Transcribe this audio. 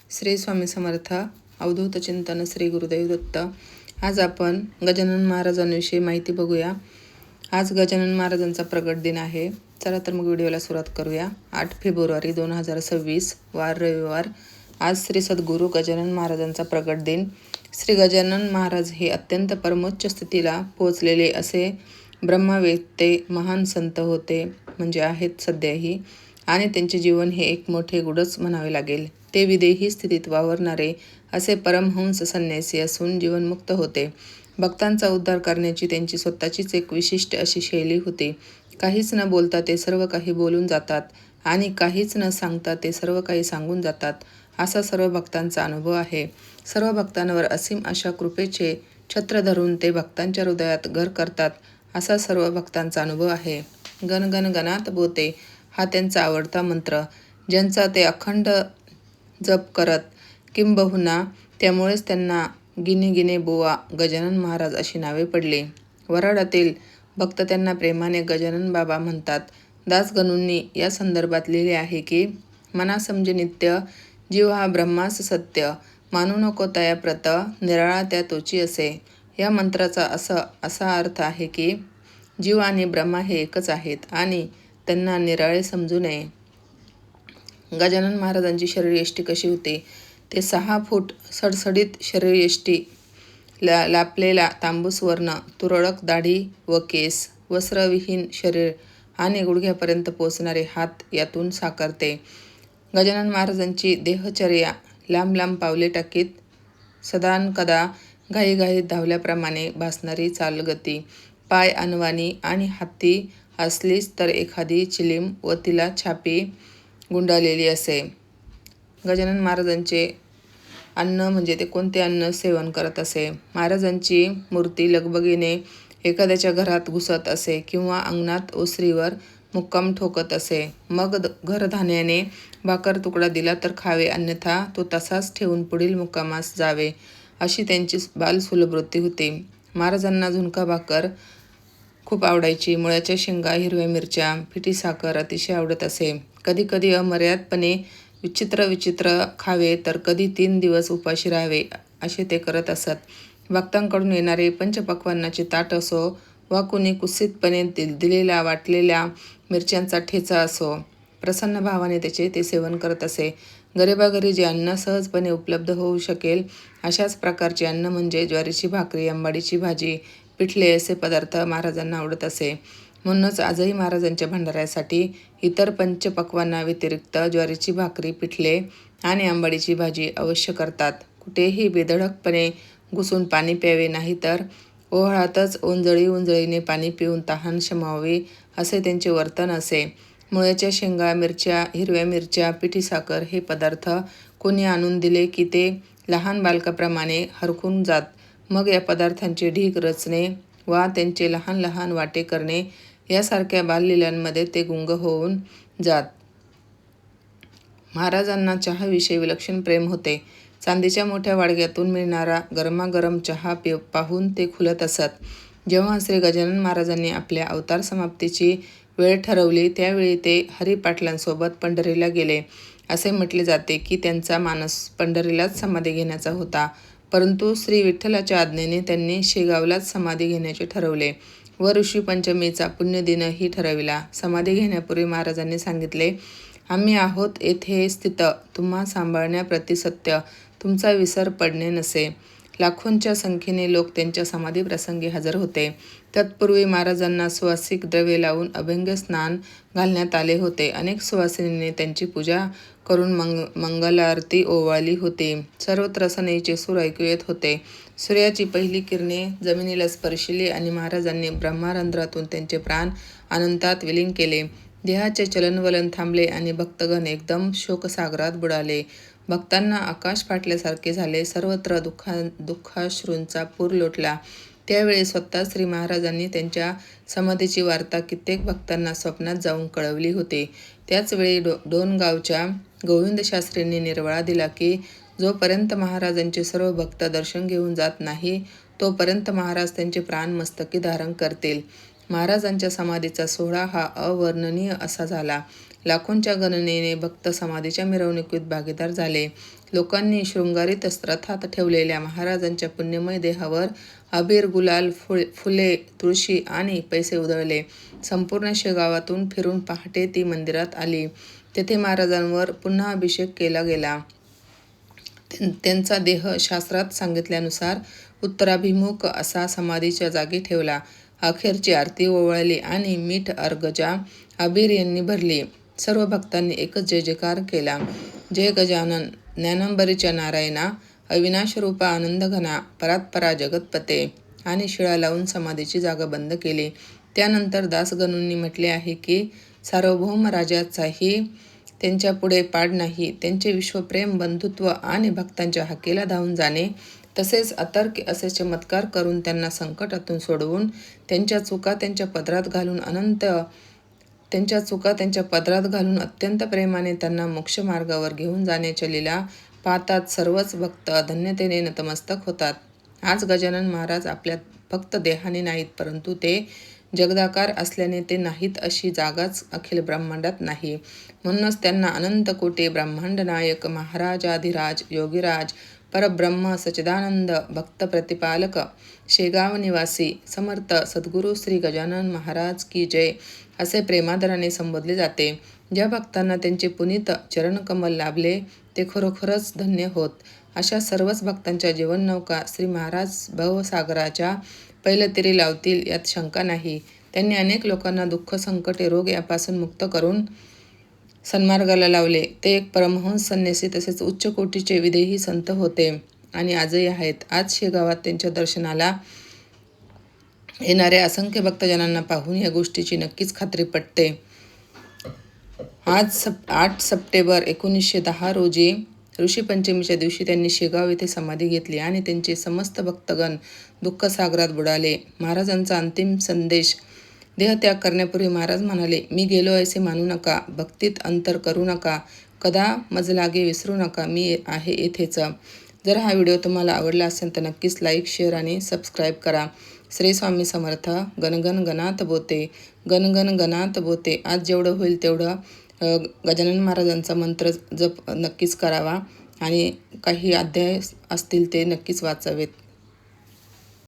श्री स्वामी समर्थ. अवधूत चिंतन श्री गुरुदेव दत्त. आज आपण गजानन महाराजांविषयी माहिती बघूया. आज गजानन महाराजांचा प्रगट दिन आहे. चला तर मग व्हिडिओला सुरुवात करूया. 8 फेब्रुवारी 2026 वार रविवार. आज श्री सद्गुरू गजानन महाराजांचा प्रगट दिन. श्री गजानन महाराज हे अत्यंत परमोच्च स्थितीला पोहोचलेले असे ब्रह्मवेत्ते महान संत होते, म्हणजे आहेत सध्याही, आणि त्यांचे जीवन हे एक मोठे गुढच म्हणावे लागेल. ते विदेही स्थितीत वावरणारे असे परमहंस संन्यासी असून जीवनमुक्त होते. भक्तांचा उद्धार करण्याची त्यांची स्वतःचीच एक विशिष्ट अशी शैली होती. काहीच न बोलता ते सर्व काही बोलून जातात आणि काहीच न सांगता ते सर्व काही सांगून जातात, असा सर्व भक्तांचा अनुभव आहे. सर्व भक्तांवर असीम अशा कृपेचे छत्र धरून ते भक्तांच्या हृदयात घर करतात, असा सर्व भक्तांचा अनुभव आहे. गण गण गणात बोते हा त्यांचा आवडता मंत्र, ज्यांचा ते अखंड जप करत. किंबहुना त्यामुळेच त्यांना गिने गिने बुवा गजानन महाराज अशी नावे पडली. वऱ्हाडातील भक्त त्यांना प्रेमाने गजानन बाबा म्हणतात. दासगणूंनी या संदर्भात लिहिले आहे की, मना समजे नित्य जीव हा ब्रह्मास सत्य, मानू नको तया प्रत, निराळा त्या तोची असे. या मंत्राचा असा अर्थ आहे की जीव आणि ब्रह्मा हे एकच आहेत आणि त्यांना निराळे समजू नये. गजानन महाराजांची शरीरयष्टी कशी होती? ते 6 फूट सडसडीत शरीरयष्टी, लापलेला तांबूस वर्ण, तुरळक दाढी व केस, वस्त्रविहीन शरीर आणि गुडघ्यापर्यंत पोचणारे हात यातून साकारते. गजानन महाराजांची देहचर्या लांब लांब पावले टाकीत, सदानकदा घाईघाईत धावल्याप्रमाणे भासणारी चालगती, पाय अनवाणी आणि हाती असलीच तर एखादी चिलीम व तिला छापी गुंडाळलेली असे. गजानन महाराजांचे अन्न म्हणजे ते कोणते अन्न सेवन करत असे? महाराजांची मूर्ती लगबगीने एखाद्याच्या घरात घुसत असे किंवा अंगणात ओसरीवर मुक्काम ठोकत असे. मग घरधान्याने भाकर तुकडा दिला तर खावे, अन्यथा तो तसाच ठेवून पुढील मुक्कामास जावे, अशी त्यांची बालसुलभ वृत्ती होती. महाराजांना झुणका भाकर खूप आवडायची. मुळ्याच्या शेंगा, हिरव्या मिरच्या, पिठी साखर अतिशय आवडत असे. कधी कधी अमर्यादपणे विचित्र खावे तर कधी 3 दिवस उपाशी राहावे, असे ते करत असत. भक्तांकडून येणारे पंचपक्वान्नाचे ताट असो वा कुणी कुत्सितपणे दिलेला वाटलेल्या मिरच्यांचा ठेचा असो, प्रसन्न भावाने त्याचे ते सेवन करत असे. गरिबाघरी जे अन्न सहजपणे उपलब्ध होऊ शकेल अशाच प्रकारचे अन्न म्हणजे ज्वारीची भाकरी, आंबाडीची भाजी, पिठले असे पदार्थ महाराजांना आवडत असे. म्हणूनच आजही महाराजांच्या भंडाऱ्यासाठी इतर पंचपक्वान्नाव्यतिरिक्त ज्वारीची भाकरी, पिठले आणि आंबाडीची भाजी अवश्य करतात. कुठेही बेधडकपणे घुसून पाणी प्यावे, नाही तर ओहाळातच ओंजळीने पाणी पिऊन तहान शमावावी, असे त्यांचे वर्तन असे. मुळ्याच्या शेंगा, मिरच्या, हिरव्या मिरच्या, पिठी साखर हे पदार्थ कोणी आणून दिले की ते लहान बालकाप्रमाणे हरखून जात. मग या पदार्थांचे ढीग रचणे वा त्यांचे लहान लहान वाटे करणे यासारख्या बाललीलांमध्ये ते गुंग होऊन जात. महाराजांना चहाविषयी विलक्षण प्रेम होते. चांदीच्या मोठ्या वाडग्यातून मिळणारा गरमागरम चहा पाहून ते खुलत असत. जेव्हा श्री गजानन महाराजांनी आपल्या अवतार समाप्तीची वेळ ठरवली त्यावेळी ते हरिपाटलांसोबत पंढरीला गेले. असे म्हटले जाते की त्यांचा मानस पंढरीलाच समाधी घेण्याचा होता, परंतु श्री विठ्ठलाच्या आज्ञेने त्यांनी शेगावलाच समाधी घेण्याचे ठरवले व ऋषी पंचमीचा पुण्यदिनही ठरविला. समाधी घेण्यापूर्वी महाराजांनी सांगितले, आम्ही आहोत येथे स्थित, तुम्हा सांभाळण्याप्रती सत्य, तुमचा विसर पडणे नसे. लाखोंच्या संख्येने लोक त्यांच्या समाधी प्रसंगी हजर होते. तत्पूर्वी महाराजांना सुवासिक द्रव्ये लावून अभ्यंग स्नान घालण्यात आले होते. अनेक सुवासिनींनी त्यांची पूजा करून मंगलारती ओवाळली होती. सर्वत्र सनईचे सूर ऐकू येत होते. सूर्याची पहिली किरणे जमिनीला स्पर्शिली आणि महाराजांनी ब्रह्मरंध्रातून त्यांचे प्राण अनंतात विलीन केले. देहाचे चलनवलन थांबले आणि भक्तगण एकदम शोकसागरात बुडाले. भक्तांना आकाश फाटल्यासारखे झाले. सर्वत्र दुःखाश्रूंचा पूर लोटला. त्यावेळी स्वतः श्री महाराजांनी त्यांच्या समाधीची वार्ता कित्येक भक्तांना स्वप्नात जाऊन कळवली होती. त्याचवेळी डोणगावच्या गोविंदशास्त्रींनी निर्वाळा दिला की जोपर्यंत महाराजांचे सर्व भक्त दर्शन घेऊन जात नाही तोपर्यंत महाराज त्यांचे प्राण मस्तकी धारण करतील. महाराजांच्या समाधीचा सोहळा हा अवर्णनीय असा झाला. लाखोंच्या गणनेने भक्त समाधीच्या मिरवणुकीत भागीदार झाले. लोकांनी शृंगारीत रथात ठेवलेल्या महाराजांच्या पुण्यमय देहावर अबीर, गुलाल, फुले, तुळशी आणि पैसे उधळले. संपूर्ण शेगावातून फिरून पहाटे ती मंदिरात आली. तेथे महाराजांवर पुन्हा अभिषेक केला गेला. त्यांचा देह शास्त्रात सांगितल्यानुसार उत्तराभिमुख असा समाधीच्या जागी ठेवला. अखेरची आरती ओवाळली आणि मीठ अर्गजा अबीर यांनी भरली. सर्व भक्तांनी एकच जय जयकार केला. जय गजानन ज्ञानंबरीच्या नारायणा, अविनाश रूपा आनंद घना, परात्परा जगतपते आणि शिळा लावून समाधीची जागा बंद केली. त्यानंतर दासगणूंनी म्हटले आहे की सार्वभौम राजाचाही त्यांच्यापुढे पाड नाही. त्यांचे विश्वप्रेम, बंधुत्व आणि भक्तांच्या हाकेला धावून जाणे, तसेच अतर्क्य असे चमत्कार करून त्यांना संकटातून सोडवून त्यांच्या चुका त्यांच्या पदरात घालून अत्यंत प्रेमाने त्यांना मोक्षमार्गावर घेऊन जाण्याच्या लीला पाहतात सर्वच भक्त धन्यतेने नतमस्तक होतात. आज गजानन महाराज आपल्या फक्त देहाने नाहीत, परंतु ते जगदाकार असल्याने ते नाहीत अशी जागाच अखिल ब्रह्मांडात नाही. म्हणूनच त्यांना अनंत कोटी ब्रह्मांड नायक, महाराजाधिराज, योगीराज, परब्रह्म, सच्चिदानंद, भक्त प्रतिपालक, शेगाव निवासी, समर्थ सद्गुरू श्री गजानन महाराज की जय असे प्रेमादराने संबोधले जाते. ज्या भक्तांना त्यांचे पुनीत चरणकमल लाभले ते खरोखरच धन्य होत. अशा सर्वच भक्तांच्या जीवननौका श्री महाराज भवसागराच्या पैलतीरी लावतील यात शंका नाही. त्यांनी अनेक लोकांना दुःख, संकटे, रोग यापासून मुक्त करून सन्मार्गाला लावले. ते एक परमहंस, संन्यासी तसेच उच्च कोटीचे विदेही संत होते आणि आजही आहेत. आज शेगावात त्यांच्या दर्शनाला येणाऱ्या असंख्य भक्तजनांना पाहून या गोष्टीची नक्कीच खात्री पटते. आज 8 सप्टेंबर 1910 रोजी ऋषीपंचमीच्या दिवशी त्यांनी शेगाव येथे समाधी घेतली आणि त्यांचे समस्त भक्तगण दुःखसागरात बुडाले. महाराजांचा अंतिम संदेश. देहत्याग करण्यापूर्वी महाराज म्हणाले, मी गेलो ऐसे मानू नका, भक्तीत अंतर करू नका, कदा मज लागे विसरू नका, मी आहे येथेच. जर हा व्हिडिओ तुम्हाला आवडला असेल तर नक्कीच लाईक, शेअर आणि सबस्क्राईब करा. श्री स्वामी समर्थ. गणगण गणात बोते, गणगण गणात बोते. आज जेवढं होईल तेवढं गजानन महाराजांचा मंत्र जप नक्कीच करावा आणि काही अध्याय असतील ते नक्कीच वाचावेत.